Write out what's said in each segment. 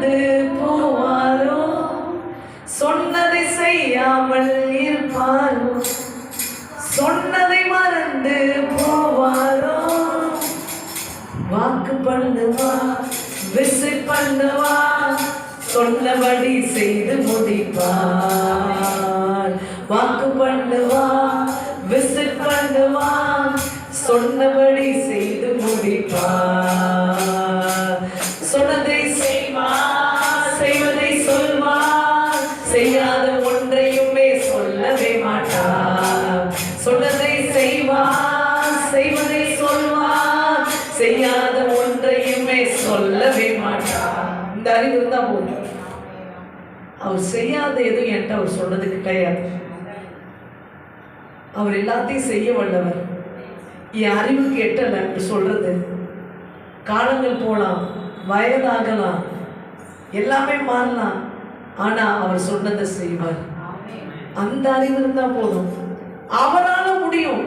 மறந்து போவாரோ? சொன்னதை செய்யாமல் இருப்பாரோ? சொன்னதை மறந்து போவாரோ? வாக்கு பண்ணுவா, விசிட் பண்ணுவா, சொன்னபடி செய்து முடிப்பார். வாக்கு பண்ணுவா, விசிட் பண்ணுவா, சொன்னபடி செய்து முடிப்பார். சொன்னதை செய்வார், செய்வதை சொல்வார், செய்யாத ஒன்றையுமே சொல்லவே மாட்டார். சொன்னதை செய்வார், செய்வதை சொல்வார், செய்யாத ஒன்றையுமே சொல்லவே மாட்டார். இந்த அறிவு இருந்தா போதும். அவர் செய்யாத எதுவும் என்கிட்ட அவர் சொன்னது கிடையாது. அவர் எல்லாத்தையும் செய்ய வல்லவர். என் அறிவுக்கு எட்டல சொல்றது. காலங்கள் போகலாம், வயதாகலாம், எல்லாமே மாறலாம், ஆனா அவர் சொன்னதை செய்வார். அந்த அறிவு இருந்தா போதும். அவரால் முடியும்.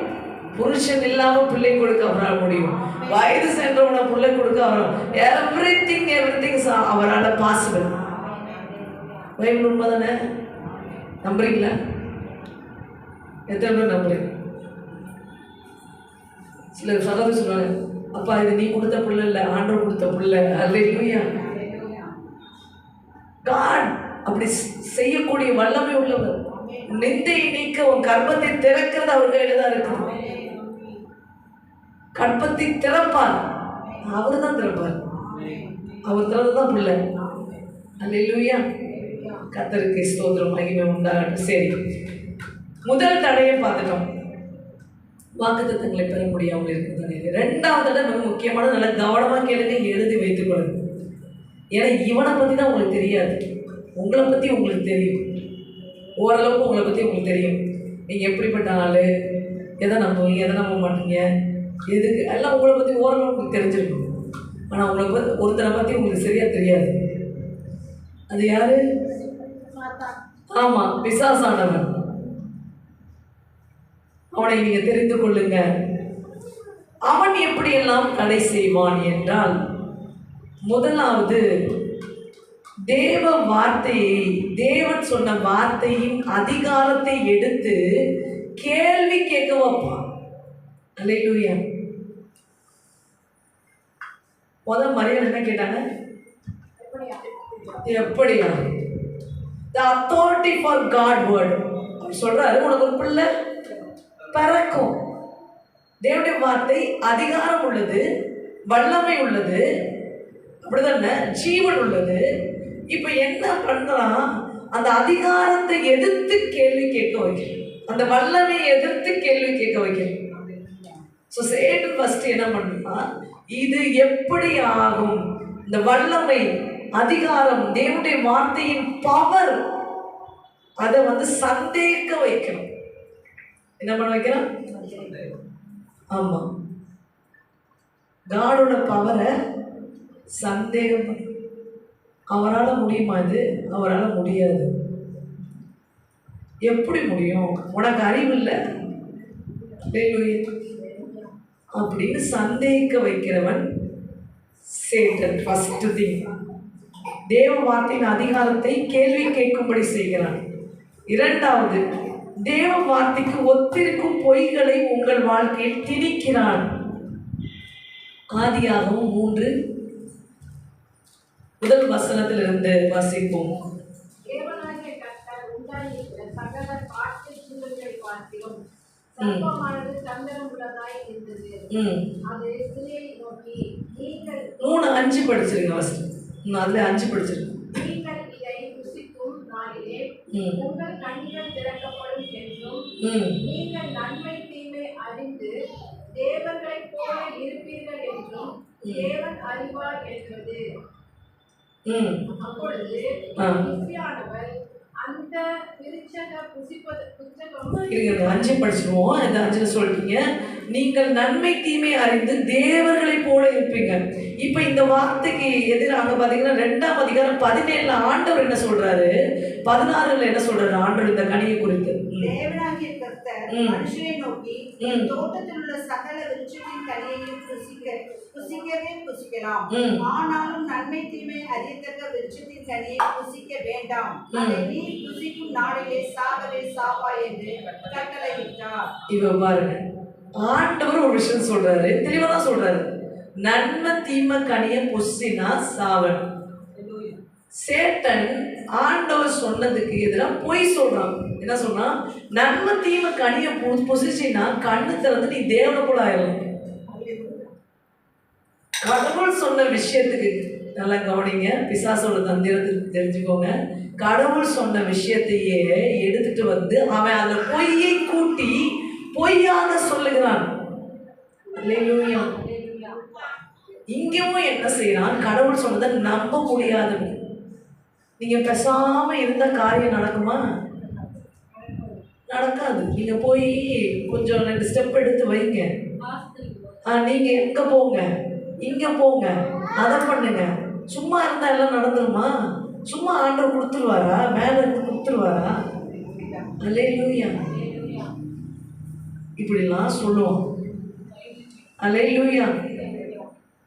புருஷன் இல்லாம பிள்ளை கொடுக்க அவரால் முடியும். வயது சென்றவன பிள்ளை கொடுக்க அவரால். எவ்ரிதிங் அவரால் பாசிபிள். பைபிள் உண்மைதானே? நம்புறீங்களா? எத்தனை பேர் நம்புறீங்க? சில சகோதரர் சொல்றாங்க, அப்பா இது நீ கொடுத்த பிள்ளை இல்லை, ஆண்டவர் கொடுத்த பிள்ளை. அல்லேலூயா. காட் அப்படி செய்யக்கூடிய வல்லமை உள்ளவர். நிந்தையை நீக்க உன் கர்ப்பத்தை திறக்கிறது அவர் கையில தான் இருக்கு. கர்ப்பத்தை திறப்பார், அவர் தான் திறப்பார். அவர் திறந்துதான் பிள்ளை. அல்லேலூயா. கர்த்தருக்கு ஸ்தோத்திரம், மகிமை உண்டாகட்டும். சரி, முதல் தடையை பார்த்துட்டோம். வாக்குத்தத்தங்களை பெற முடியாமல் இருக்கிறது. ரெண்டாவது மிக முக்கியமான, நல்ல கவனமாக கேளுங்க, எழுதி வைத்துக் கொள்ளுங்க. ஏன்னா இவனை பற்றி தான் உங்களுக்கு தெரியாது, உங்களை பற்றி உங்களுக்கு தெரியும். ஓரளவுக்கு உங்களை பற்றி உங்களுக்கு தெரியும். நீங்கள் எப்படிப்பட்ட ஆள், எதை நம்புவீங்க, எதை நம்ப மாட்டீங்க, எதுக்கு எல்லாம் உங்களை பற்றி ஓரளவுக்கு உங்களுக்கு தெரிஞ்சிருக்கும். ஆனால் உங்களை பற்றி ஒருத்தரை பற்றி உங்களுக்கு சரியாக தெரியாது. அது யாரு? ஆமாம், பிசாசானவன். அவனை நீங்க தெரிந்து கொள்ளுங்க. அவன் எப்படியெல்லாம் தடை செய்வான் என்றால், முதலாவது தேவ வார்த்தையை, தேவன் சொன்ன வார்த்தையின் அதிகாரத்தை எடுத்து கேள்வி கேட்க வைப்பான். அல்லேலூயா. முதல் மரியாதை என்ன கேட்டாங்க? எப்படியா? The authority for God word. சொல்றாரு, உனக்கு ஒரு பிள்ளை பறக்கும். தேவனுடைய வார்த்தை அதிகாரம் உள்ளது, வல்லமை உள்ளது, அப்படிதானே, ஜீவன் உள்ளது. இப்ப என்ன பண்றான்? அந்த அதிகாரத்தை எதிர்த்து கேள்வி கேட்க வைக்கிறேன், அந்த வல்லமையை எதிர்த்து கேள்வி கேட்க வைக்கிறேன். ஸோ சேட்டன் ஃபர்ஸ்ட் என்ன பண்ணா, இது எப்படி ஆகும்? இந்த வல்லமை, அதிகாரம், தேவனுடைய வார்த்தையின் பவர், அதை சந்தேக வைக்கணும். என்ன பண்ண வைக்கிறான்? ஆமா, காடோட பவரை சந்தேகம். அவரால் முடியுமா? இது அவரால் முடியாது. எப்படி முடியும்? உனக்கு அறிவு இல்லை அப்படின்னு சந்தேகிக்க வைக்கிறவன் சேட்டன். ஃபர்ஸ்ட் திங், தேவ வார்த்தையின் அதிகாரத்தை கேள்வி கேட்கும்படி செய்கிறான். இரண்டாவது, தேவ வார்த்தைக்கு ஒத்திருக்கும் பொய்களை உங்கள் வாழ்க்கையில் திணிக்கிறான். ஆதியாகமம் 3 முதல் வசனத்திலிருந்து வாசிப்போம். மூணு 5 படிச்சிருங்க. அதுல 5 படிச்சிருங்க. உங்கள் கண்கள் திறக்கப்படும் என்றும் நீங்கள் நன்மை தீமை அறிந்து தேவர்களைப் போல இருப்பீர்கள் என்றும் தேவன் அறிவார் என்றது. அப்பொழுது விசியானவர் அந்த விருட்சக புசிப்பது புத்தகம் 5 படிச்சிருவோம். இந்த 5 சொல்லிட்டீங்க, நீங்கள் நன்மை தீமை அறிந்து தேவர்களைப் போல இருப்பீங்க. இப்ப இந்த வார்த்தைக்கு எதிராக பாத்தீங்கன்னா 2ஆம் அதிகாரம் 17 ஆண்டவர் என்ன சொல்றாரு, 16 என்ன சொல்றாரு ஆண்டவர் இந்த கனியை குறித்து? தேவனாகிய கர்த்தர் மனுஷனை நோக்கி, தோட்டத்தில் உள்ள சகல விருட்சத்தின் கனியையும் புசிக்கவே புசிக்கலாம். ஆனாலும் நன்மை தீமை அறியத்தக்க விருட்சத்தின் கனியை புசிக்க வேண்டாம். அதை நீ புசிக்கும் நாளிலே சாகவே சாவாய் என்று கட்டளையிட்டார். இவ பாருங்க, ஆண்டவர் ஒரு விஷயம் சொல்றாரு, தெளிவா தான் சொல்றாரு. நன்மை தீமை கனியை புசினா சாவன். சேட்டன் ஆண்டவர் சொன்னதுக்கு எதிராக பொய் சொல்றான். என்ன சொல்றான்? நன்மை தீமை கனியை புசிச்சின்னா கண்ணு திறந்து நீ தேவனை போல ஆயிடும். கடவுள் சொன்ன விஷயத்துக்கு நல்லா கவனிங்க, பிசாசோட தந்திரத்துக்கு தெரிஞ்சுக்கோங்க. கடவுள் சொன்ன விஷயத்தையே எடுத்துட்டு வந்து அவன் அந்த பொய்யை கூட்டி பொய்யாக சொல்லுகிறான். இங்கேயும் என்ன செய்யறான்? கடவுள் சொன்னதை நம்ப முடியாதவன். நீங்க பேசாம இருந்த காரியம் நடக்குமா? நடக்காது. நீங்க போய் கொஞ்சம் 2 ஸ்டெப் எடுத்து வைங்க. நீங்க எங்க போங்க, இங்க போங்க, அதை பண்ணுங்க. சும்மா இருந்தா எல்லாம் நடந்துருமா? சும்மா ஆண்டவர் கொடுத்துருவாரா? மேல இருந்து கொடுத்துருவாரா? அல்லேலூயா. இப்படிலாம் சொல்லுவோம். அல்லேலூயா.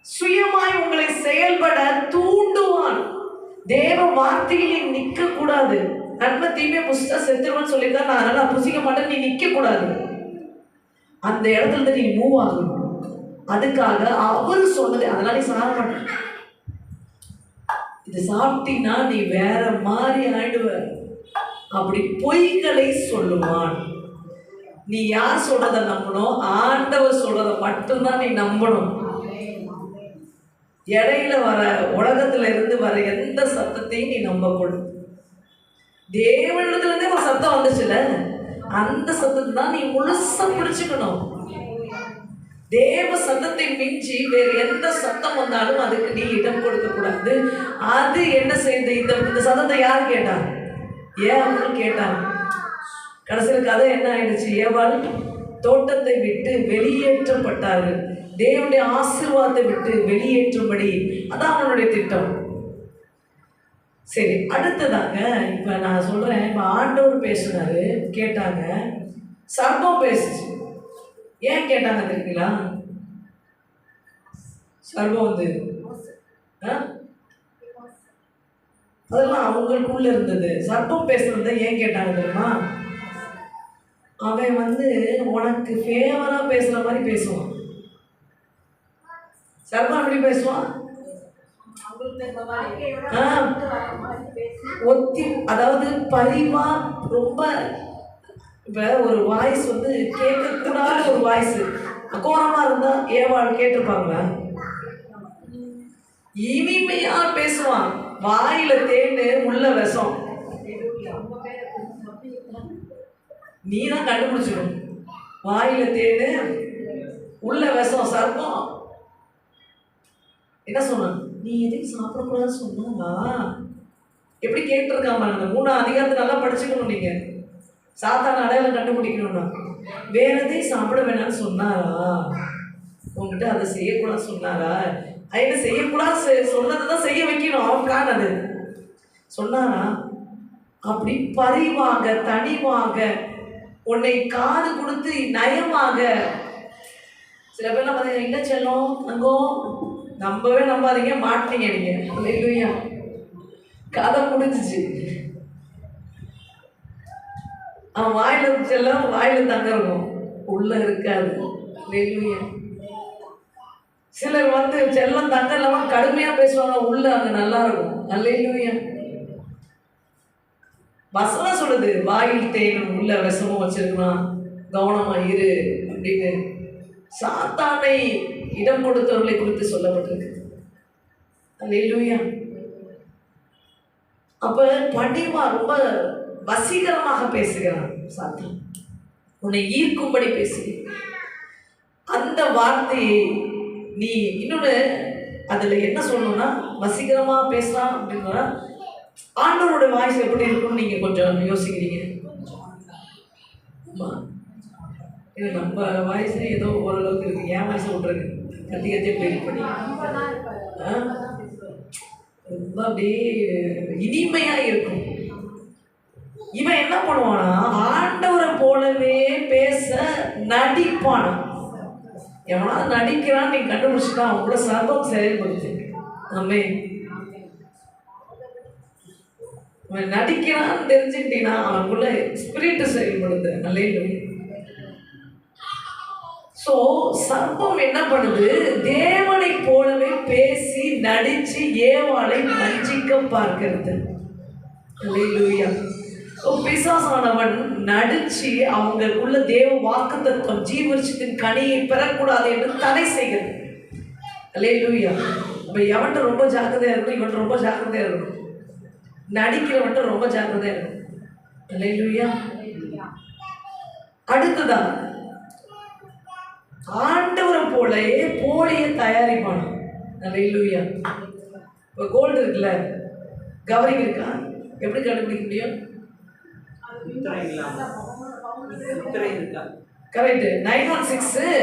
சுயமாய் உங்களை செயல்பட தூண்டுவான். தேவ வார்த்தையில் நிற்க கூடாது. நன்மை தீமை புசிச்சா செத்துருவான்னு சொல்லியிருக்கா, நான் அதனால புசிக்க மாட்டேன், நீ நிற்க கூடாது. அந்த இடத்துல இருந்து நீ மூவ் ஆகணும். அதுக்காக அவர் சொன்னது, அதனால நீ சாப்பிட மாட்டேன், இது சாப்பிட்டீங்கன்னா நீ வேற மாதிரி ஆயிடுவ, அப்படி பொய்களை சொல்லுவான். நீ யார் சொல்றத நம்பணும்? ஆண்டவர் சொல்றத மட்டும்தான் நீ நம்பணும். இடையில வர உலகத்துல இருந்து வர எந்த சத்தத்தையும் நீ நம்பக்கூடாது. தேவனிடத்துல இருந்தே ஒரு சத்தம் வந்துச்சுல, அந்த சத்தத்தை தான் நீ முழுசா பிடிச்சுக்கணும். தேவ சத்தத்தை மிஞ்சி வேறு எந்த சத்தம் வந்தாலும் அதுக்கு நீ இடம் கொடுக்க கூடாது. அது என்ன செய்யுது? இந்த சத்தத்தை யார் கேட்டா? ஏவாள் கேட்டாங்க. கடைசியில் கதை என்ன ஆயிடுச்சு? ஏவாள் தோட்டத்தை விட்டு வெளியேற்றப்பட்டார்கள். தேவனுடைய ஆசீர்வாதத்தை விட்டு வெளியேற்றும்படி, அதான் அவனுடைய திட்டம். சரி, அடுத்ததாங்க இப்ப நான் சொல்றேன். இப்ப ஆண்டவர் பேசினாரு, கேட்டாங்க. சர்ப்பம் பேசுச்சு. ஏன் கேட்டாங்க தெரியுங்களா? சர்ப்பம் வந்து அதெல்லாம் அவங்களுக்குள்ள இருந்தது. சர்ப்பம் பேசுறத ஏன் கேட்டாங்க தெரியுமா? அவன் வந்து உனக்கு ஃபேவரா பேசுற மாதிரி பேசுவான். சர்ப்பம் எப்படி பேசுவான்? ஒத்தி, அதாவது பரிவா, ரொம்ப இப்ப ஒரு வாய்ஸ் வந்து கேட்கக்கூடாத ஒரு வாய்ஸ் அகோரமா இருந்தா ஏவாள் கேட்டிருப்பாங்களா? இனிமையா பேசுவான். வாயில தேனு உள்ள விஷம். நீ தான் கண்டுபிடிச்சிடும். வாயில தேனு உள்ள விஷம். சர்ப்பம் என்ன சொன்ன? நீ எதையும் சாப்பிடக்கூடாதுன்னு சொன்னா எப்படி கேட்டிருக்காம? அந்த 3ஆம் அதிகாரத்தை நல்லா படிச்சுக்கணும். நீங்க சாத்தான அடையாளம் கண்டுபிடிக்கணும்னா வேற எதையும் சாப்பிட வேணாம்னு சொன்னாரா? உங்ககிட்ட அதை செய்யக்கூடாது சொன்னாரா? என்ன செய்யக்கூடாது சொன்னதுதான் செய்ய வைக்கணும். அவன் பிளான் அது. சொன்னாரா? அப்படி பரிவாக தனிவாக உன்னை காது கொடுத்து நயமாக. சில பேர்லாம் பார்த்தீங்கன்னா, என்ன செல்லம் அங்கோ நம்பவே நம்பாதீங்க, மாட்டீங்க நீங்க. இல்லையா? கதை முடிஞ்சிச்சு. அவன் வாயில செல்லம் வாயில தங்க இருக்கும், உள்ள இருக்காது. இல்லையா? சிலர் வந்து செல்லம் தங்க இல்லாம கடுமையா பேசுவாங்க, உள்ள அங்க நல்லா இருக்கும். அல்லேலூயா. வசனம் சொல்லுது, வாயில் தேனும் உள்ள விஷமும் வச்சிருக்கலாம், கவனமா இரு அப்படின்னு. சாத்தானை இடம் கொடுத்தவர்களை குறித்து சொல்லப்பட்டிருக்கு. அல்லேலூயா. அப்ப பணிவா ரொம்ப வசீகரமாக பேசுகிறான் சாத்தான். உன்னை ஈர்க்கும்படி பேசுகிறான். அந்த வார்த்தையை நீ இன்னொன்று அதுல என்ன சொல்லணும்னா, வசீகரமா பேசலாம் அப்படின்னா ஆண்டவரோட வாய்ஸ் எப்படி இருக்கும்னு நீங்க கொஞ்சம் யோசிக்கிறீங்க. நம்ம வாய்ஸ் ஏதோ ஓரளவுக்கு இருக்கு. என் வாய்ஸ் விட்டுருக்கு, கத்தி கத்தியே போயிருக்கு பண்ணி ரொம்ப அப்படியே இனிமையா இருக்கும். இவன் என்ன பண்ணுவானா, ஆண்டவரை போலவே பேச நடிப்பானா. எவனாவது நடிக்கிறான் நீ கண்டுபிடிச்சிட்டா அவன் கூட சர்வம் செயல்படுத்து. ஆமென். அவன் நடிக்கிறான்னு தெரிஞ்சுக்கிட்டீங்கன்னா அவனுக்குள்ள ஸ்பிரிட் செயல்படுது. அல்லேலூயா. ஸோ சர்ப்பம் என்ன பண்ணுது? தேவனை போலவே பேசி நடிச்சு ஏவாளை வஞ்சிக்க பார்க்கிறது. அல்லேலூயா. பிசாசானவன் நடிச்சு அவங்களுக்குள்ள தேவ வாக்குத்தத்தம் ஜீவரிச்சத்தின் கனியை பெறக்கூடாது என்று தடை செய்கிறது. அல்லேலூயா. அப்ப எவன்ட்ட ரொம்ப ஜாக்கிரதையா இருக்கணும், இவன் ரொம்ப ஜாக்கிரதையா இருக்கணும். நடிக்கிறவன்ட்ட ரொம்ப ஜாக்கிரதையா இருக்கணும். அல்லேலூயா. அடுத்ததான் ஆண்டவரை போலயே போலியை தயாரிப்பான். அல்லேலூயா. இப்போ கோல்டு இருக்குல்ல, கவரிங் இருக்கா, எப்படி கண்டுபிடிக்க முடியும்? கரெக்ட். 916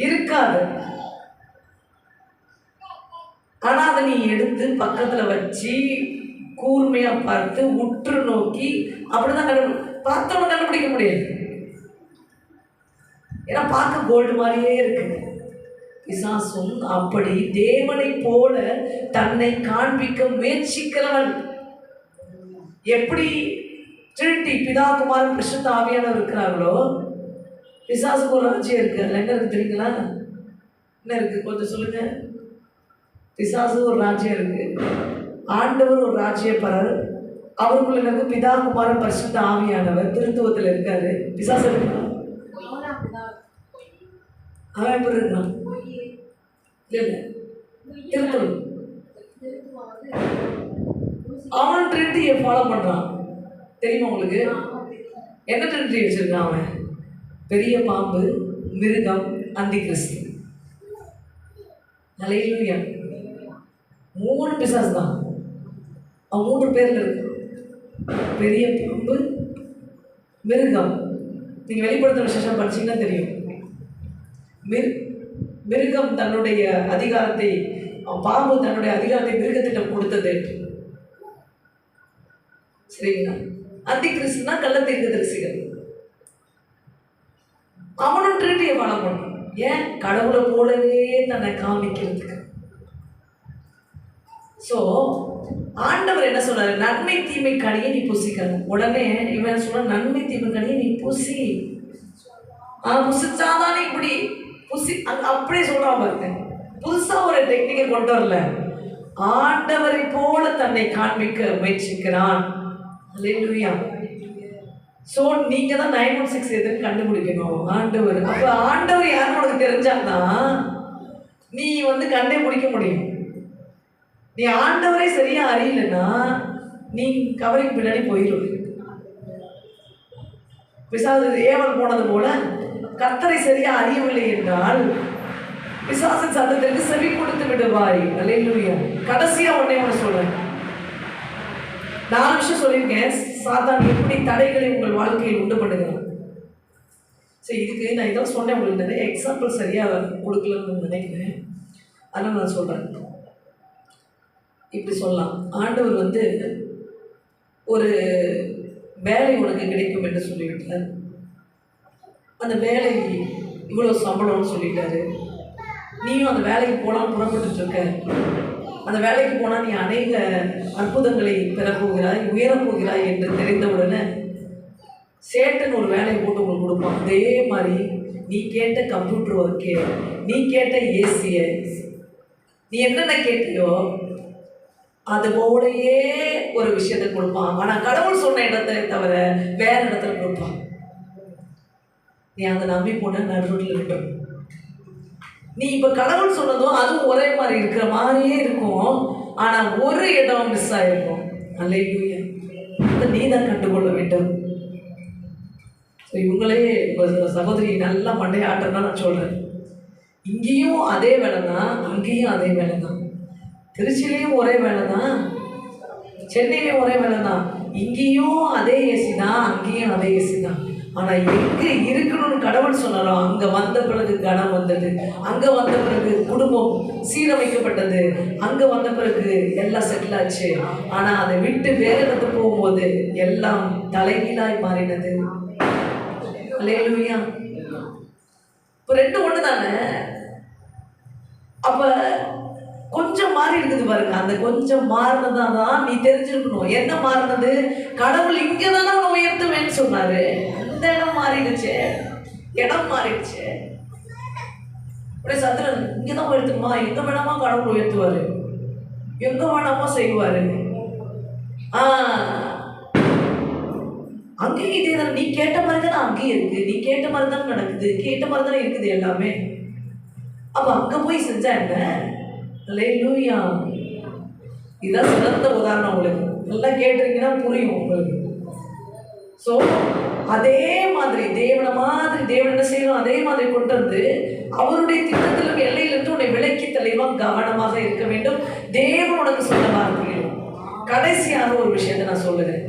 இருக்காது. ஆனா அதை நீ எடுத்து பக்கத்துல வச்சு கூர்மையா பார்த்து உற்று நோக்கி அப்படிதான் பார்த்தவங்க கண்டுபிடிக்க முடியாது. ஏன்னா பார்க்க கோல்டு மாதிரியே இருக்கு. பிசாசும் அப்படி தேவனை போல தன்னை காண்பிக்க முயற்சிக்கிறவன். எப்படி ட்ரினிட்டி பிதா குமாரன் பரிசுத்த ஆவியானவர் இருக்கிறார்களோ, பிசாசுக்கு ஒரு ராஜ்யம் இருக்கு. அதில் என்ன இருக்கு தெரியுங்களா? என்ன இருக்கு கொஞ்சம் சொல்லுங்க. பிசாசு ஒரு ராஜ்யம் இருக்கு, ஆண்டவர் ஒரு ராஜ்யப்பரர், அவருக்குள்ள இருக்கு பிதா குமாரன் பரிசுத்த ஆவியானவர் திருத்துவத்தில் இருக்காரு. பிசாசு இருக்கா? அவன் எப்படி இருக்கான்? இல்ல திருத்துவம். அவன் ட்ரினிட்டியை ஃபாலோ பண்றான். தெரியுமா உங்களுக்கு? என்ன ட்ரினிட்டி வச்சிருக்கான் அவன்? பெரிய பாம்பு, மிருகம், அந்தி கிறிஸ்து. அல்லேலூயா. 3 பிசாசு தான். அவன் 3 பேர்ல இருக்கு. பெரிய பாம்பு, மிருகம். நீங்க வெளிப்படுத்துற விசேஷம் படிச்சீங்கன்னா தெரியும். மிருகம் தன்னுடைய அதிகாரத்தை, பாம்பு தன்னுடைய அதிகாரத்தை மிருகத்திடம் கொடுத்தது. சரிங்களா? அந்தி கிறிஸ்துனா கள்ள தீர்க்கதரிசிகள். அவனும் ட்ரினிட்டியை ஃபாலோ பண்ணான். ஏன்? கடவுளை போலவே தன்னை காமிக்கிறதுக்கு. ஸோ ஆண்டவர் என்ன சொன்னாரு? நன்மை தீமை கனியை நீ புசிக்கணும். உடனே இவன் சொன்ன நன்மை தீமை கனியை நீ புசி. புசிச்சாதானே இப்படி புசி அப்படியே சொல்றான் பாருங்க. புதுசா ஒரு டெக்னிக்கை கொண்டு வரல. ஆண்டவரை போல தன்னை காண்பிக்க முயற்சிக்கிறான். அல்லேலூயா. ஸோ நீங்க தான் 916 எதுன்னு கண்டுபிடிக்கணும். ஆண்டவர். அப்ப ஆண்டவர் யாருன்னு உனக்கு தெரிஞ்சாதான் நீ கண்டே பிடிக்க முடியும். நீ ஆண்டவரே சரியா அறியலன்னா நீ கவரிங் பின்னாடி போயிடும். பிசாசு ஏவல் போனது போல கர்த்தரை சரியா அறியவில்லை என்றால் பிசாசின் சத்தத்திற்கு செவி கொடுத்து விடுவாய். அல்லேலூயா. கடைசியா ஒண்ணே சொல்றேன். 4 விஷயம் சொல்லியிருக்கேன். சாத்தான் எப்படி தடைகளை உங்கள் வாழ்க்கையில் உண்டு பண்ணுகிறான். சரி, இதுக்கு நான் இதெல்லாம் சொன்னேன். உங்களுக்கு நிறைய எக்ஸாம்பிள் சரியா கொடுக்கலன்னு நினைக்கிறேன். அதனால நான் சொல்றேன். இப்படி சொல்லலாம். ஆண்டவர் ஒரு வேலை உனக்கு கிடைக்கும் என்று சொல்லிவிட்டார். அந்த வேலை இவ்வளோ சம்பளம்னு சொல்லிட்டாரு. நீயும் அந்த வேலைக்கு போகலாம் புறப்பட்டு இருக்க. அந்த வேலைக்கு போனால் நீ அநேக அற்புதங்களை பெறப்போகிறாய், உயரப்போகிறாய் என்று தெரிந்தவுடனே சேட்டன் ஒரு வேலையை போட்டு உங்களுக்கு கொடுப்பான். அதே மாதிரி நீ கேட்ட கம்ப்யூட்டர் ஒர்க்கு, நீ கேட்ட ஏசியை, நீ என்னென்ன கேட்டியோ அது போலயே ஒரு விஷயத்தை கொடுப்பான். ஆனால் கடவுள் சொன்ன இடத்துல தவிர வேற இடத்துல கொடுப்பான். நீ அதை நம்பி போன நடுவில் இருக்கும். நீ இப்போ கடவுள் சொன்னதும் அதுவும் ஒரே மாதிரி இருக்கிற மாதிரியே இருக்கும். ஆனால் ஒரு இடம் மிஸ் ஆகிருக்கும். அல்லேலூயா. அதை நீ தான் கண்டுகொள்ள வேண்டும். இவங்களே சகோதரி நல்லா மண்டை ஆட்டம்தான் நான் சொல்கிறேன். இங்கேயும் அதே வேலை தான், அங்கேயும் அதே வேலை தான். திருச்சியிலையும் ஒரே வேலை தான், சென்னையிலையும் ஒரே வேலை தான். இங்கேயும் அதே ஏசி தான், அங்கேயும் அதே ஏசி தான். ஆனால் எங்கே இருக்கணும்னு கடவுள் சொன்னாரோ அங்கே வந்த பிறகு கனம் வந்தது, அங்கே வந்த பிறகு குடும்பம் சீரமைக்கப்பட்டது, அங்கே வந்த பிறகு எல்லாம் செட்டில் ஆச்சு. ஆனால் அதை விட்டு வேற இடத்துக்கு போகும்போது எல்லாம் தலைகீழாய் மாறினது. அல்லேலூயா. இப்போ ரெண்டு ஒன்று தானே. அப்ப கொஞ்சம் மாறி இருக்குது பாருங்க. அந்த கொஞ்சம் மாறினதான் நீ தெரிஞ்சிருக்கணும். என்ன மாறினது? கடவுள் இங்கதானே அவனை உயர்த்துவேன்னு சொன்னாரு. அந்த இடம் மாறிடுச்சு, இடம் மாறிடுச்சு. அப்படியே சந்திரன் இங்கதான் உயர்த்துமா, எங்க வேணாமா கடவுள் உயர்த்துவாரு, எங்க வேணாமா செய்வாரு. அங்கேயும் இதே தானே. நீ கேட்ட மாதிரி தானே அங்கேயும் இருக்கு, நீ கேட்ட மாதிரி தானே நடக்குது, கேட்ட மாதிரி தானே இருக்குது எல்லாமே. அப்ப அங்க போய் செஞ்சா என்ன? அல்லேலூயா. இதான் சிறந்த உதாரணம். உங்களுக்கு நல்லா கேட்டிருக்கீங்கன்னா புரியும் உங்களுக்கு. ஸோ அதே மாதிரி தேவன் என்ன செய்யணும்? அதே மாதிரி கொண்டு வந்து அவருடைய திட்டத்திலும் எல்லையிலிருந்து உன்னை விலக்கி தெளிவா கவனமாக இருக்க வேண்டும். தேவன் உனக்கு சொல்ல வார்த்தைகள். கடைசியாக ஒரு விஷயத்தை நான் சொல்லுறேன்.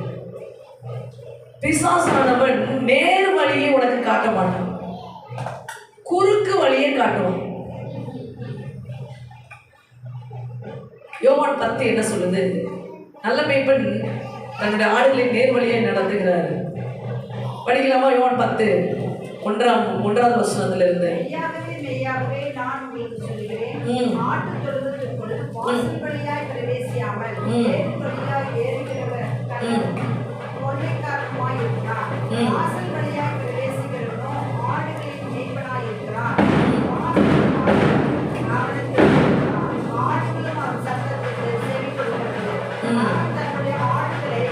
பிசாசானவன் நேர் வழியை உனக்கு காட்ட மாட்டான், குறுக்கு வழியை காட்டுவான். யோவான் 10 என்ன சொல்லுது? நல்ல மேய்ப்பன் தன்னுடைய ஆடுகளை நேர் வழியை நடத்துகிறாரு. படிக்கலாமா? யோவான் 10 1வது வசனத்துல இருந்து. மெய்யாகவே நான் உங்களுக்கு சொல்கிறேன், ஆட்டு தொழுவத்திற்குள் வாசல் வழியாய் பிரவேசியாமல் வேறு வழியாய் ஏறுகிறவர் கொள்ளைக்காரனுமாய் இருக்கிறார். வாசல் வழியாய் பிரவேசிக்கிறவனோ ஆடுகளின் மேய்ப்பனாய் இருக்கிறார். அவனுக்கு ஆடுகளும் அவன் சத்தத்துக்கு செவி கொடுக்கிறது. அவன் தன்னுடைய ஆடுகளை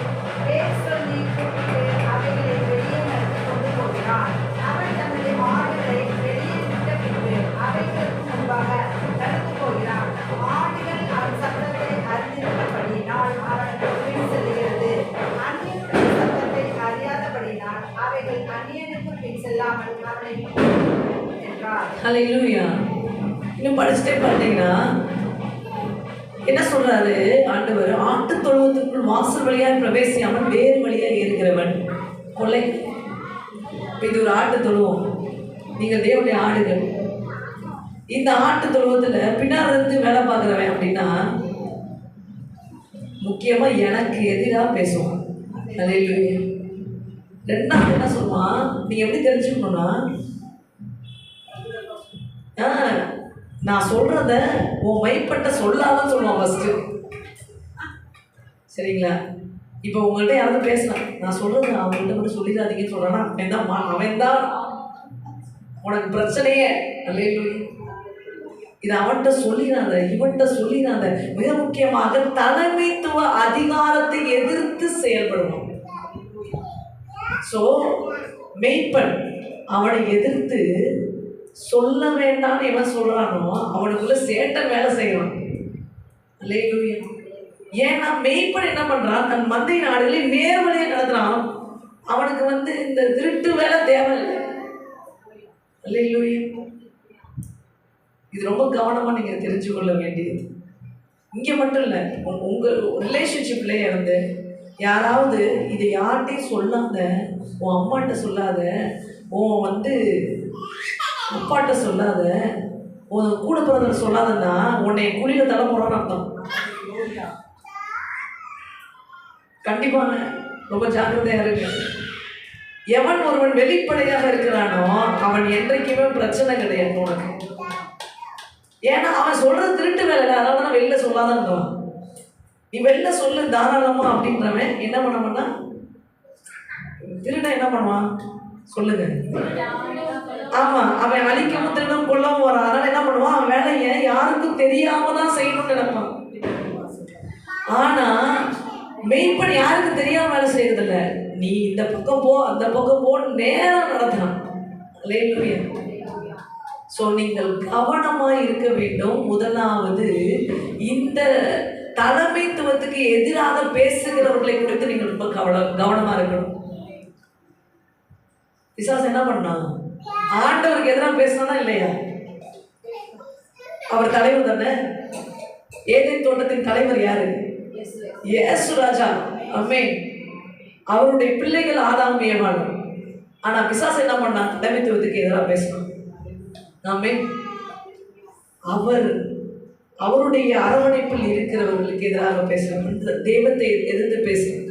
பேர் சொல்லி கூப்பிட்டு அவைகளை வெளியே நடத்தி கொண்டு போகிறான். அவன் தன்னுடைய ஆடுகளை வெளியே விட்ட பின்பு அவைகளுக்கு முன்பாக நடந்து போகிறான். ஆடுகள் அவன் சத்தத்தை அறிந்திருந்தபடியினால் அவனுக்கு பின் செல்கிறது. அந்நியனுடைய சத்தத்தை அறியாதபடியினால் அவைகள் அந்நியனுக்கு பின் செல்லாமல் அவனை என்றார். ஹல்லேலூயா. இன்னும் படிச்சுட்டே பார்த்தீங்கன்னா என்ன சொல்றாரு ஆண்டவர்? ஆட்டு தொழுவத்திற்குள் வாசல் வழியாய் பிரவேசியாமல் வேறு வழியாக இருக்கிறவன் கொள்ளை. இது ஒரு ஆட்டு தொழுவம், நீங்கள் தேவனுடைய ஆடுகள். இந்த ஆட்டு தொழுவத்துல பின்னாடி இருந்து வேலை பார்க்குறவன் அப்படின்னா முக்கியமா எனக்கு எதிராக பேசுவான். ஹல்லேலூயா. ரெண்டாவது என்ன சொல்லுவான்? நீ எப்படி தெரிஞ்சுக்கணும்னா, நான் சொல்றத உன் மைப்பட்ட சொல்லாதான் சொல்லுவான் ஃபர்ஸ்ட். சரிங்களா? இப்போ உங்கள்கிட்ட யாராவது பேசலாம், நான் சொல்றது அவங்கள்ட்ட மட்டும் சொல்லிடாதீங்கன்னு சொல்றானா அவன் தான் உனக்கு பிரச்சனையே. அல்லேலூயா. இது அவன்கிட்ட சொல்லிடாத, இவன்கிட்ட சொல்லிடாத. மிக முக்கியமாக தலைமைத்துவ அதிகாரத்தை எதிர்த்து செயல்படுவான். ஸோ மெய்ப்பன் அவனை எதிர்த்து சொல்ல வேண்டாம்னு எவன் சொல்றானோ அவனுக்குள்ள சேட்டை வேலை செய்யறான். அல்லேலூயா. ஏன்னா மெய்ப்பன் என்ன பண்றான்? தன் மந்தையின் ஆடுகளை நேர்வழியை நடத்துறான். அவனுக்கு இந்த திருட்டு வேலை தேவையில்லை. அல்லேலூயா. இது ரொம்ப கவனமா நீங்க தெரிஞ்சு கொள்ள வேண்டியது. இங்க மட்டும் இல்லை, உங்க ரிலேஷன்ஷிப்ல இருந்து யாராவது இதை யார்கிட்டையும் சொல்லாத, உன் அம்மாட்ட சொல்லாத, உன் அப்பாட்ட சொல்லாத, உன் கூட பிறந்தவர் சொல்லாதன்னா உன்னை குழியில தள்ள போறான்னு அர்த்தம். கண்டிப்பாங்க, ரொம்ப ஜாக்கிரதையா இருக்கு. எவன் ஒருவன் வெளிப்படையாக இருக்கிறானோ அவன் என்றைக்குமே பிரச்சனை கிடையாது உனக்கு. ஏன்னா அவன் சொல்றது திருட்டு வேலை, அதனால தான் வெளில சொல்லாதான். நீ வெளில சொல்லு தாராளமா அப்படின்றவன் என்ன பண்ண? திருடன் என்ன பண்ணுவான் சொல்லுங்க? ஆமா, அவன் அழிக்கவும் திருடம் கொல்லவும் வரான். அதனால என்ன பண்ணுவான்? அவன் வேலையை யாருக்கும் தெரியாம தான் செய்யணும்னு நினைப்பான். ஆனா மெய்ப்பன் யாருக்கும் தெரியாம வேலை செய்யறதில்ல. நீ இந்த பக்கம் போ, அந்த பக்கம் போ, நேரம் நடத்தலாம். அல்லேலூயா. ஸோ நீங்கள் கவனமாக இருக்க வேண்டும். முதலாவது, இந்த தலைமைத்துவத்துக்கு எதிராக பேசுகிறவர்களை குறித்து நீங்கள் ரொம்ப கவனமாக இருக்கணும். பிசாசு என்ன பண்ணான்? ஆண்டவருக்கு எதிராக பேசினா இல்லையா? அவர் தலைவர் தானே. ஏதேன் தோட்டத்தின் தலைவர் யாரு? இயேசு ராஜா. ஆமென். அவருடைய பிள்ளைகள் ஆதாம் ஏவாள். ஆனா பிசாசு என்ன பண்ணான்? தலைமைத்துவத்துக்கு எதிராக பேசினான். ஆமென். அவருடைய அரவணைப்பில் இருக்கிறவர்களுக்கு எதிராக பேசுறாங்க, தெய்வத்தை எதிர்த்து பேசுறாங்க.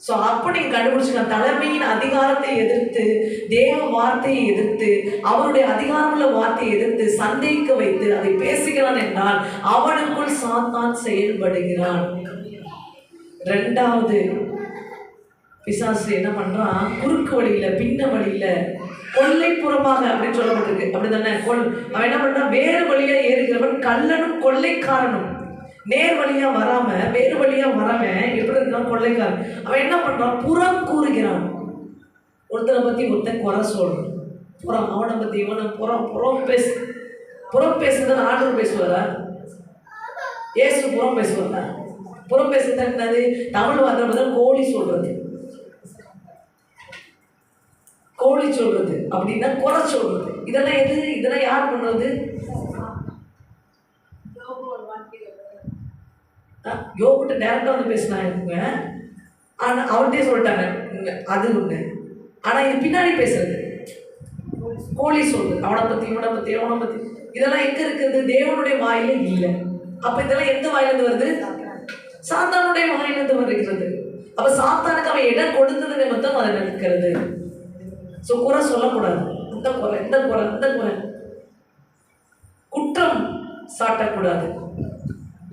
ஸோ அப்போ நீங்கள் கண்டுபிடிச்சிக்கலாம், தலைமையின் அதிகாரத்தை எதிர்த்து, தேவ வார்த்தையை எதிர்த்து, அவருடைய அதிகாரமுள்ள வார்த்தையை எதிர்த்து சந்தேகிக்க வைத்து அதை பேசுகிறான் என்றால் அவனுக்குள் சாத்தான் செயல்படுகிறான். ரெண்டாவது, பிசாசு என்ன பண்றான், குறுக்கு வழியில, பின்ன வழியில, கொள்ளைப்புறமாக அப்படின்னு சொல்லப்பட்டிருக்கு, அப்படிதானே? அவன் என்ன பண்றான், வேறு வழியா ஏறுகிறவன் கள்ளனும் கொள்ளைக்காரனும். நேர் வழியா வராம வேறு வழியா வராம எப்படி இருக்கான், கொள்ளைக்காரன். அவன் என்ன பண்றான், புறம் கூறுகிறான். ஒருத்தரை பத்தி ஒருத்தன் குறை சொல்றான், புறம், அவனை பத்தி இவனை புறம் பேசுறது ஆண்டவர் பேசுவாரா? இயேசு புறம் பேசுவாரா? புறம் பேசுறது என்னது? தமிழ் வார்த்தை பதில் கோழி சொல்றது. கோழி சொல்றது அப்படின்னா குறை சொல்றது. இதெல்லாம் எது? இதெல்லாம் யார் பண்ணுவது? யோகிட்ட டேரக்டா வந்து பேசினாங்க, ஆனா அவர்கிட்டே சொல்லிட்டாங்க அது ஒண்ணு. ஆனா இது பின்னாடி பேசுறது கோழி சொல்றது, அவனை பத்தி இவனை பத்தி அவனை பத்தி. இதெல்லாம் எங்க இருக்குது? தேவனுடைய வாயில இல்லை. அப்ப இதெல்லாம் எந்த வாயிலிருந்து வருது? சாத்தானுடைய வாயிலிருந்து வருகிறது. அப்ப சாத்தானுக்கு அவன் இடம் கொடுத்தது நிமித்தம் அதை நடக்கிறது. ஸோ குறை சொல்லக்கூடாது, இந்த குறை இந்த குறை இந்த குறை, குற்றம் சாட்டக்கூடாது.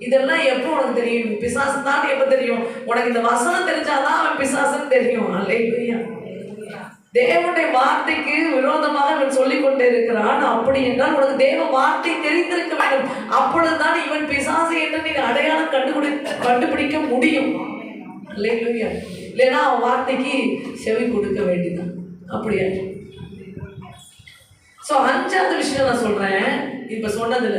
இதெல்லாம் எப்போ உனக்கு தெரியும்? பிசாசு தான் எப்போ தெரியும்? உனக்கு இந்த வசனம் தெரிஞ்சாதான் அவன் பிசாசுன்னு தெரியும். அல்லேலூயா. தேவனுடைய வார்த்தைக்கு விரோதமாக இவன் சொல்லிக் கொண்டே இருக்கிறான். அப்படி என்றால் உனக்கு தேவ வார்த்தை தெரிந்திருக்க வேண்டும். அப்பொழுதுதான் இவன் பிசாசு என்று நீ அடையாளம் கண்டுபிடிக்க முடியும். அல்லேலூயா. இல்லைன்னா அவன் வார்த்தைக்கு செவி கொடுக்க வேண்டியதான். அப்படியா? ஸோ 5வது விஷயம் நான் சொல்றேன். இப்ப சொன்னதுல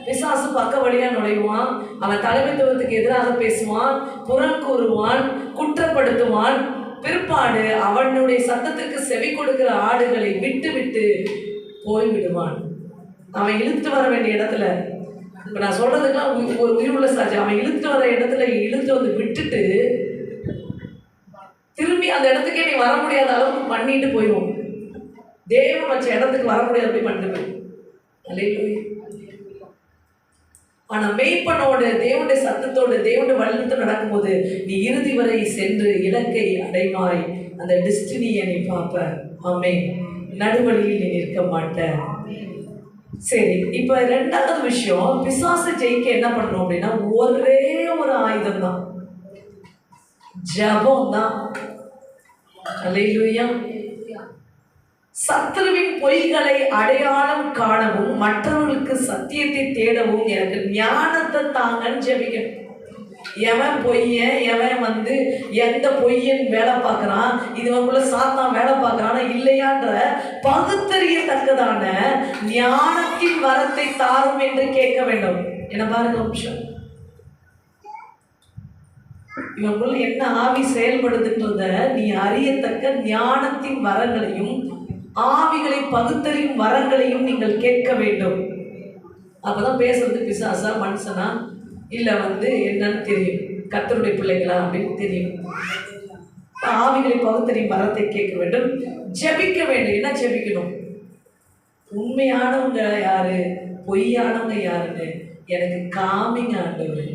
பிசாசு பக்க வழியா நுழைவான், அவன் தலைமைத்துவத்துக்கு எதிராக பேசுவான், புறம் கூறுவான், குற்றப்படுத்துவான். பிற்பாடு அவனுடைய சத்தத்துக்கு செவி கொடுக்கிற ஆடுகளை விட்டு விட்டு போய்விடுவான். அவன் இழுத்து வர வேண்டிய இடத்துல, இப்ப நான் சொல்றதுக்கெல்லாம் ஒரு உயிருள்ள சாட்சி, அவன் இழுத்து வர இடத்துல இழுத்து வந்து விட்டுட்டு திரும்பி அந்த இடத்துக்கே நீ வர முடியாத அளவுக்கு பண்ணிட்டு போயிடும். தேவன் வச்ச இடத்துக்கு வர முடியாது, போய் பண்ணிட்டு போய். அல்லேலூயா. ஆனா மெய்ப்பனோடு தேவனுடைய சத்தத்தோடு தேவனுடைய வழிநடத்தல் நடக்கும்போது நீ இறுதி வரை சென்று இலக்கை அடைவாய். அந்த டெஸ்டினியை நீ பார்ப்ப. ஆமென். நடுவழியில் நீ நிற்க மாட்ட. சரி, இப்ப 2வது விஷயம், பிசாசு ஜெயிக்க என்ன பண்ணணும் அப்படின்னா ஒரே ஒரு ஆயுதம் தான், ஜெபம் தான். அல்லேலூயா. சத்துருவின் பொய்களை அடையாளம் காணவும் மற்றவர்களுக்கு சத்தியத்தை தேடவும் எனக்கு ஞானத்தை தாங்கன்னு ஜெபிக்கணும். எவன் பொய்யன், எவன் எந்த பொய்யன் வேலை பார்க்கறான், இதுவக்குள்ள சாத்தான் வேலை பார்க்கறானா இல்லையான்ற பகுத்தறியத்தக்கதான ஞானத்தின் வரத்தை தாரும் என்று கேட்க வேண்டும். என்ன பாருங்க நிமிஷம், இவங்களுக்குள்ள என்ன ஆவி செயல்படுதுன்றத நீ அறியத்தக்க ஞானத்தின் வரங்களையும் ஆவிகளை பகுத்தறியும் வரங்களையும் நீங்கள் கேட்க வேண்டும். அப்பதான் பேசுறது பிசாசா மனுஷனா இல்ல என்னன்னு தெரியும், கர்த்தருடைய பிள்ளைகளா அப்படின்னு தெரியும். ஆவிகளை பகுத்தறியும் வரத்தை கேட்க வேண்டும், ஜெபிக்க வேண்டும். என்ன ஜெபிக்கணும்? உண்மையானவங்க யாரு, பொய்யானவங்க யாருன்னு எனக்கு காமிங்க ஆண்டவரே.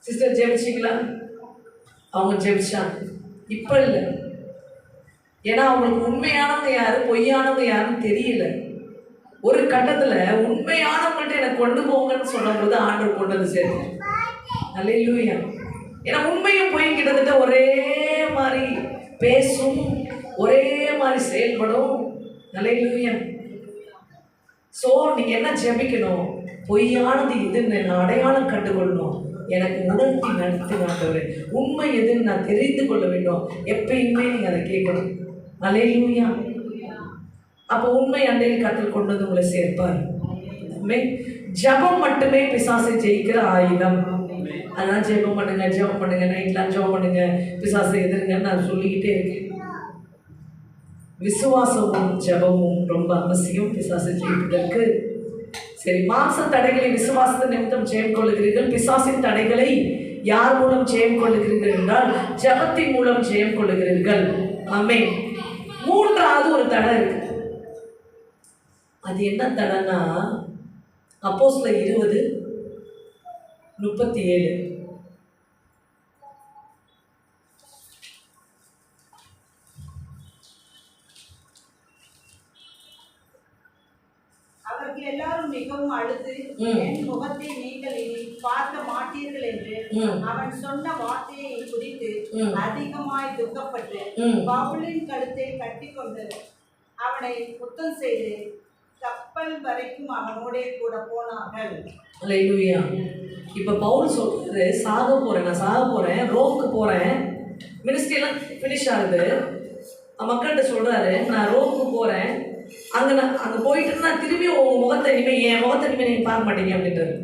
சிஸ்டர் ஜெபிச்சிங்களா? அவங்க ஜெபிச்சாங்க. இப்ப இல்லை, ஏன்னா அவங்களுக்கு உண்மையானவங்க யாரு பொய்யானவங்க யாருன்னு தெரியல. ஒரு கட்டத்துல உண்மையானவங்கள்ட்ட எனக்கு கொண்டு போங்கன்னு சொன்னபோது ஆண்டவர் கொண்டு வந்து சேர்த்து. அல்லேலூயா. ஏன்னா உண்மையும் பொய்யும் கிட்டத்தட்ட ஒரே மாதிரி பேசும், ஒரே மாதிரி செயல்படும். அல்லேலூயா. ஸோ நீங்க என்ன ஜெபிக்கணும்? பொய்யானது எதுன்னு நான் அடையாளம் கண்டுகொள்ளணும், எனக்கு உணர்த்தி நடத்தி ஆண்டவரே. உண்மை எதுன்னு நான் தெரிந்து கொள்ள வேண்டும். எப்பயுமே நீங்க அதை கேட்கணும். அல்லேலூயா. அப்போ உண்மை அண்டையில் கற்றுக் கொண்டு வந்து உங்களை சேர்ப்பார். ஜபம் மட்டுமே பிசாசை ஜெயிக்கிற ஆயுதம். அதனால ஜெபம் பண்ணுங்க, ஜெபம் பண்ணுங்க, நைட்லாம் ஜெபம் பண்ணுங்க, பிசாசை எதிர்ங்கன்னு நான் சொல்லிக்கிட்டே இருக்கேன். விசுவாசமும் ஜபமும் ரொம்ப அவசியம் பிசாசை ஜெயிப்பதற்கு. சரி, மாம்ச தடைகளை விசுவாசத்தை நிமித்தம் ஜெயம் கொள்ளுகிறீர்கள். பிசாசின் தடைகளை யார் மூலம் ஜெயம் கொள்ளுகிறீர்கள் என்றால் ஜபத்தின் மூலம் ஜெயம் கொள்ளுகிறீர்கள். ஆமென். 3வது ஒரு தடை இருக்கு. அது என்ன தடைன்னா அப்போஸ்தலர் 20:37. என் முகத்தை நீங்கள் இனி பார்க்க மாட்டீர்கள் என்று அவன் சொன்ன வார்த்தையை குறித்து அதிகமாய் துக்கப்பட்டு பவுலின் கழுத்தை கட்டிக்கொண்டு அவனை முத்தம் செய்து கப்பல் வரைக்கும் அவனோட கூட போனார்கள். அல்லேலூயா. இப்ப பவுல் சொல்றாரு, நான் சாக போறேன், ரோமுக்கு போறேன், மினிஸ்ட்ரி எல்லாம் ஃபினிஷ் ஆகுது. மக்கள்கிட்ட சொல்றாரு, நான் ரோமுக்கு போறேன், அங்க போயிட்டு நான் திரும்பி உங்க முகத்தை இனிமே என் முகத்தை இனிமே நீங்க பார்க்க மாட்டீங்க அப்படின்றது.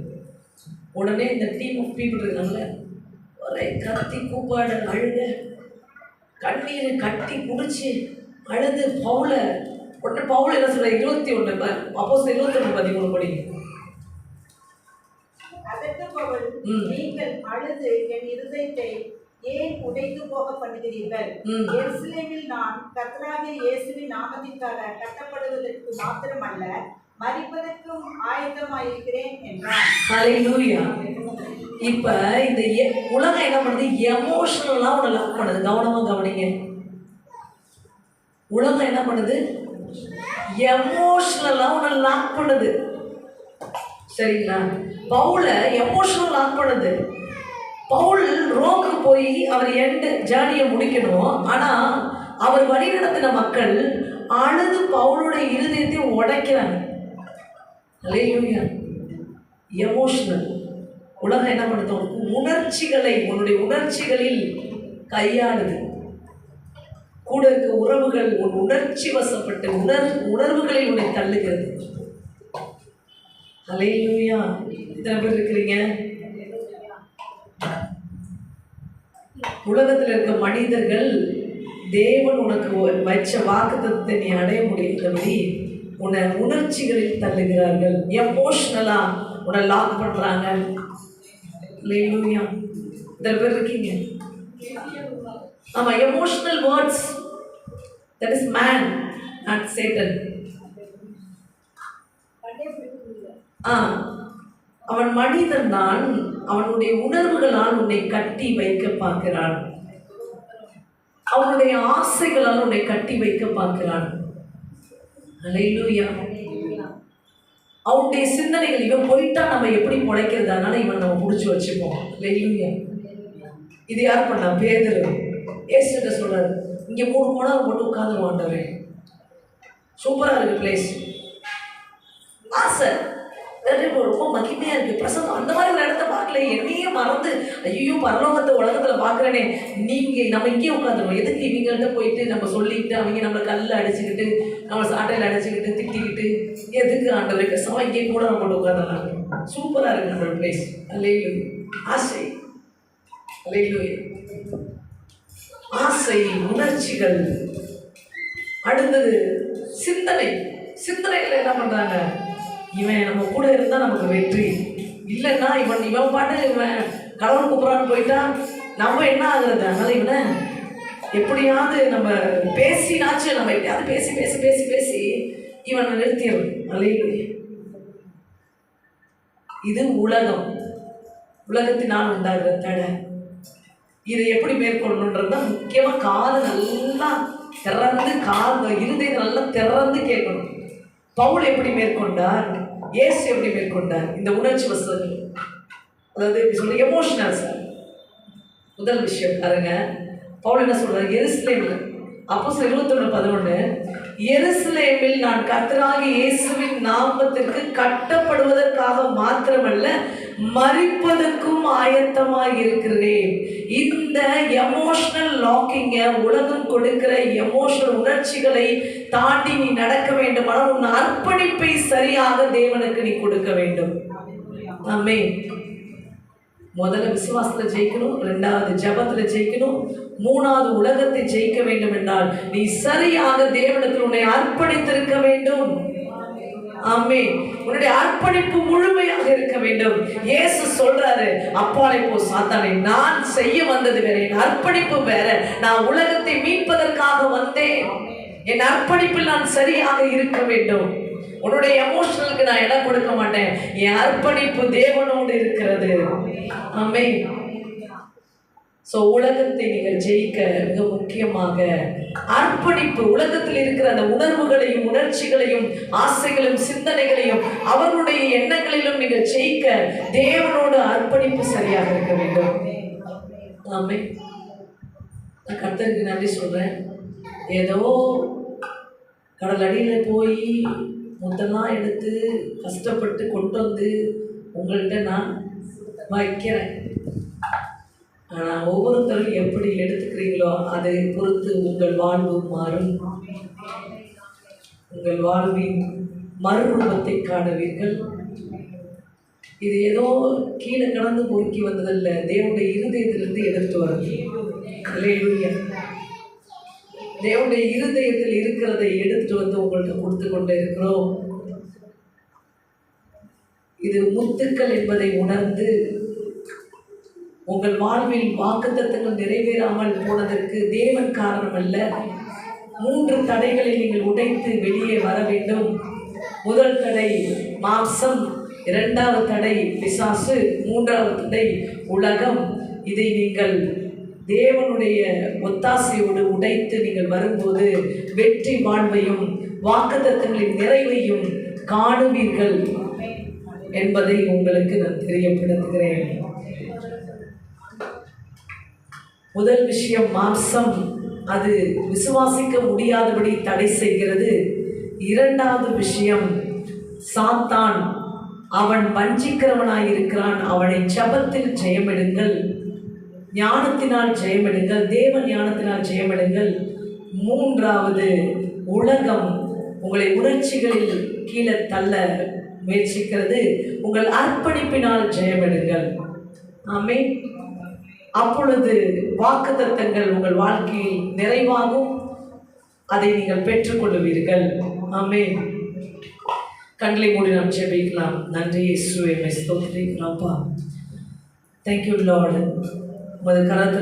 உடனே இந்த டீம் ஆஃப் பீப்புள் இருக்காங்கல்ல, ஒரே கத்தி கூப்பாடு, அழுக, கண்ணீர் கட்டி குடிச்சு அழுது உடனே பவுல் என்ன சொல்ற, 21 அப்போஸ்தலர் 21:13 படி. அதற்கு பவுல், நீங்கள் அழுது என் இருதயத்தை ஏன் உடைத்து போக பண்ணுகிறீர்கள்? எருசலேமில் நான் கர்த்தராகிய இயேசுவின் நாமத்திற்காக கட்டப்படுவதற்கு மாத்திரமல்ல, மரிப்பதற்கும் ஆயத்தமாயிருக்கிறேன் என்றான். ஹல்லேலூயா. இப்ப இந்த உலகம் என்ன பண்ணுது? எமோஷனலா உன்னை லாக் பண்ணுது. கவனமா கவனிங்க. உலகம் என்ன பண்ணுது? எமோஷனலா உன்னை லாக் பண்ணுது. சரிங்களா? பவுல எமோஷனல் லாக் பண்ணுது. பவுல் ரோமுக்கு போய் அவர் ஜேர்னியை முடிக்கணும். ஆனா அவர் வழி நடத்தின மக்கள் அழுது பவுலுடைய இருதயத்தை உடைக்கிறாங்க. அல்லேலூயா. எமோஷனல். உலகம் என்ன பண்ணுது? உன்னுடைய உணர்ச்சிகளில் கையாளுது. கூட இருக்க உறவுகள் உன் உணர்ச்சி வசப்பட்டு உணர்வுகளில் உன்னை தள்ளுகிறது. அல்லேலூயா. எத்தனை பேர் இருக்கிறீங்க? உலகத்தில் இருக்க மனிதர்கள் தேவன் உனக்கு வச்ச வாக்குத்தத்தத்தை நீ அடைய முடியாதபடி உன்னை உணர்ச்சிகளில் தள்ளுகிறார்கள். எமோஷனலா உன்னை லாக் பண்றாங்க. அல்லேலூயா. எத்தனை பேர் இருக்கீங்க? ஆமா, emotional words, that is man, not Satan. அவன் மனிதன் தான், அவனுடைய உணர்வுகளால் உன்னை கட்டி வைக்க பார்க்கிறான். அவனுடைய ஆசைகளால் உன்னை கட்டி வைக்க பார்க்கிறான். அல்லேலூயா. அவனுடைய சிந்தனைகள், இவன் போயிட்டா நம்ம எப்படி பொழைக்கிறது, அதனால இவன் நம்ம பிடிச்சி வச்சுப்போம். அல்லேலூயா. இது யார் பண்ணா? பேதுரு. ஏசுகிட்ட சொல்றாரு, இங்கே 3 கோணம் போட்டு உட்காந்துருவாண்டவே, சூப்பரா இருக்கு பிளேஸ், ஆசை ரொம்ப மகிமையா இருக்கு, பிரசங்கம் அந்த மாதிரி ஒரு இடத்த பார்க்கல, என்னையே மறந்து ஐயோ பரலோகத்தை உலகத்துல பாக்குறேனே, நம்ம இங்கேயே உட்காந்துருவோம். எதுக்கு இவங்கள்ட்ட போயிட்டு நம்ம சொல்லிக்கிட்டு அவங்க நம்மளை கல்ல அடிச்சுக்கிட்டு நம்ம சாட்டையில அடிச்சுக்கிட்டு திட்டிக்கிட்டு, எதுக்கு ஆண்டவரே, பேசாம இங்கே கூட நம்ம போட்டு உட்காந்துடலாம். சூப்பரா இருக்கு நம்மளோட பிளேஸ். அல்லேலூயா. ஆசை. அல்லேலூயா. ஆசை, உணர்ச்சிகள். அடுத்தது சிந்தனைகள் என்ன பண்றாங்க? இவன் நம்ம கூட இருந்தா நமக்கு வெற்றி, இல்லைன்னா இவன் பாட்டு இவன் கடவுள் கூப்பிடான்னு போயிட்டா நம்ம என்ன ஆகுறது? அதனால இவனை எப்படியாவது நம்ம பேசினாச்சு, நம்ம எப்படியாவது பேசி பேசி பேசி பேசி இவனை நிறுத்திடும். அல்லேலூயா. இது உலகத்தினால் உண்டாகிற தடை. இதை எப்படி மேற்கொள்ளணுன்றது தான் முக்கியமா. காது நல்லா திறந்து, இருதயத்தை நல்லா திறந்து கேட்கணும். பவுல் எப்படி மேற்கொண்டார்? இயேசு எப்படி மேற்கொண்டார்? இந்த உணர்ச்சி வசங்கள், அதாவது எப்படி சொல்ற எமோஷனல் சார். முதல் விஷயம் பாருங்க, பவுல் என்ன சொல்றாரு? எருசலேமில், அப்போஸ்தலர் 21:11, எருசலேமில் நான் கர்த்தராகிய இயேசுவின் நாமத்திற்கு கட்டப்படுவதற்காக மாத்திரமல்ல, மரிப்பதற்கும் ஆயத்தமாக இருக்கிறேன். இந்த எமோஷனல் லாக்கிங்க, உலகம் கொடுக்கிற எமோஷனல் உணர்ச்சிகளை தாண்டி நீ நடக்க வேண்டுமானால் உன் அர்ப்பணிப்பை சரியாக தேவனுக்கு நீ கொடுக்க வேண்டும். ஆமென். முதல்ல விசுவாசத்துல ஜெயிக்கணும், 2வது ஜெபத்துல ஜெயிக்கணும், 3வது உலகத்தை ஜெயிக்க வேண்டும் என்றால் நீ சரியாக தேவனுக்கு உன்னை அர்ப்பணித்திருக்க வேண்டும். ஆமென். உன்னுடைய அர்ப்பணிப்பு முழுமையாக இருக்க வேண்டும். இயேசு சொல்றாரு, அப்பாலே போ சாத்தானே, நான் செய்ய வந்தது வேற, என் அர்ப்பணிப்பு வேற. நான் உலகத்தை மீட்பதற்காக வந்தேன். என் அர்ப்பணிப்பில் நான் சரியாக இருக்க வேண்டும். உன்னுடைய எமோஷனலுக்கு நான் இடம் கொடுக்க மாட்டேன். என் அர்ப்பணிப்பு தேவனோடு இருக்கிறது. ஆமென். ஸோ உலகத்தை நீங்கள் ஜெயிக்க மிக முக்கியமாக அர்ப்பணிப்பு, உலகத்தில் இருக்கிற அந்த உணர்வுகளையும் உணர்ச்சிகளையும் ஆசைகளையும் சிந்தனைகளையும் அவர்களுடைய எண்ணங்களிலும் நீங்கள் ஜெயிக்க தேவனோடு அர்ப்பணிப்பு சரியாக இருக்க வேண்டும். ஆமே. நான் கர்த்தருக்கு நன்றி சொல்றேன். ஏதோ கடல் அடியில் போய் முத்தெல்லாம் எடுத்து கஷ்டப்பட்டு கொண்டு வந்து உங்கள்கிட்ட நான் வைக்கிறேன். ஆனால் ஒவ்வொருத்தரும் எப்படி எடுத்துக்கிறீங்களோ அதை பொறுத்து உங்கள் வாழ்வு மாறும். உங்கள் வாழ்வின் மறுரூபத்தை காணுவீர்கள். இது ஏதோ கீழே கடந்து பொறுக்கி வந்ததல்ல, தேவனுடைய இருதயத்திலிருந்து எடுத்து வருது. அல்லேலூயா. தேவனுடைய இருதயத்தில் இருக்கிறதை எடுத்து வந்து உங்கள்கிட்ட கொடுத்து கொண்டே இருக்கிறோம். இது முத்துக்கள் என்பதை உணர்ந்து உங்கள் வாழ்வில் வாக்குத்தத்தங்கள் நிறைவேறாமல் போனதற்கு தேவன் காரணம் அல்ல. 3 தடைகளை நீங்கள் உடைத்து வெளியே வர வேண்டும். முதல் தடை மாம்சம், 2வது தடை பிசாசு, 3வது தடை உலகம். இதை நீங்கள் தேவனுடைய ஒத்தாசையோடு உடைத்து நீங்கள் வரும்போது வெற்றி வாழ்வையும் வாக்குத்தத்தங்களின் நிறைவையும் காணுவீர்கள் என்பதை உங்களுக்கு நான் தெரியப்படுத்துகிறேன். முதல் விஷயம் மாம்சம், அது விசுவாசிக்க முடியாதபடி தடை செய்கிறது. 2வது விஷயம் சாத்தான், அவன் வஞ்சிக்கிறவனாயிருக்கிறான். அவனை ஜெபத்தில் ஜெயமெடுங்கள், ஞானத்தினால் ஜெயமெடுங்கள், தேவ ஞானத்தினால் ஜெயமெடுங்கள். 3வது உலகம் உங்களை உணர்ச்சிகளில் கீழே தள்ள முயற்சிக்கிறது. உங்கள் அர்ப்பணிப்பினால் ஜெயமெடுங்கள். ஆமென். அப்பொழுது வாக்குத்தத்தங்கள் உங்கள் வாழ்க்கையில் நிறைவாகும். அதை நீங்கள் பெற்றுக்கொள்வீர்கள். ஆமென். கண்களை மூடி நாம் ஜெபிக்கலாம். நன்றி இயேசுவே, ஸ்தோத்திரிக்கிறோம். Thank you Lord. உமது கரத்தில்